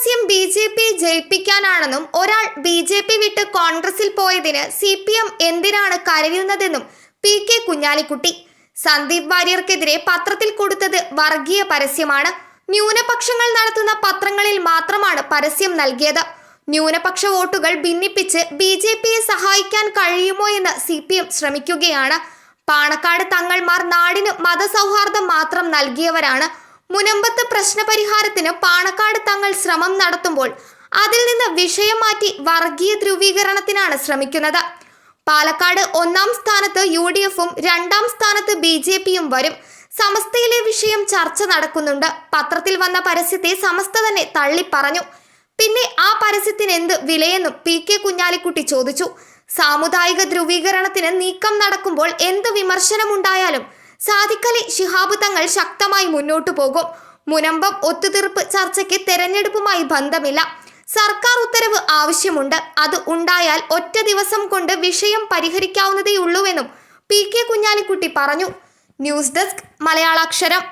പരസ്യം ബി.ജെ.പി ജയിപ്പിക്കാനാണെന്നും ഒരാൾ ബി.ജെ.പി വിട്ട് കോൺഗ്രസിൽ പോയതിന് സി.പി.എം എന്തിനാണ് കരയുന്നതെന്നും പി.കെ. കുഞ്ഞാലിക്കുട്ടി. സന്ദീപ് വാര്യർക്കെതിരെ പത്രത്തിൽ കൊടുത്തത് വർഗീയ പരസ്യമാണ്. ന്യൂനപക്ഷങ്ങൾ നടത്തുന്ന പത്രങ്ങളിൽ മാത്രമാണ് പരസ്യം നൽകിയത്. ന്യൂനപക്ഷ വോട്ടുകൾ ഭിന്നിപ്പിച്ച് ബി.ജെ.പിയെ സഹായിക്കാൻ കഴിയുമോ എന്ന് സി.പി.എം ശ്രമിക്കുകയാണ്. പാണക്കാട് തങ്ങൾമാർ നാടിന് മതസൗഹാർദ്ദം മാത്രം നൽകിയവരാണ്. മുനമ്പത്ത് പ്രശ്നപരിഹാരത്തിന് പാണക്കാട് തങ്ങൾ ശ്രമം നടത്തുമ്പോൾ അതിൽ നിന്ന് വിഷയം മാറ്റി വർഗീയ ധ്രുവീകരണത്തിനാണ് ശ്രമിക്കുന്നത്. പാലക്കാട് 1-ാം സ്ഥാനത്ത് UDFും 2-ാം സ്ഥാനത്ത് ബി.ജെ.പിയും വരും. സമസ്തയിലെ വിഷയം ചർച്ച നടക്കുന്നുണ്ട്. പത്രത്തിൽ വന്ന പരസ്യത്തെ സമസ്ത തന്നെ തള്ളിപ്പറഞ്ഞു. പിന്നെ ആ പരസ്യത്തിന് എന്ത് വിലയെന്നും പി.കെ. കുഞ്ഞാലിക്കുട്ടി ചോദിച്ചു. സാമുദായിക ധ്രുവീകരണത്തിന് നീക്കം നടക്കുമ്പോൾ എന്ത് വിമർശനമുണ്ടായാലും സാദിഖലി ശിഹാബ് തങ്ങൾ ശക്തമായി മുന്നോട്ടു പോകും. മുനമ്പം ഒത്തുതീർപ്പ് ചർച്ചയ്ക്ക് തെരഞ്ഞെടുപ്പുമായി ബന്ധമില്ല. സർക്കാർ ഉത്തരവ് ആവശ്യമുണ്ട്. അത് ഉണ്ടായാൽ ഒറ്റ ദിവസം കൊണ്ട് വിഷയം പരിഹരിക്കാവുന്നതേയുള്ളൂവെന്നും പി.കെ. കുഞ്ഞാലിക്കുട്ടി പറഞ്ഞു. News desk മലയാളാക്ഷരം.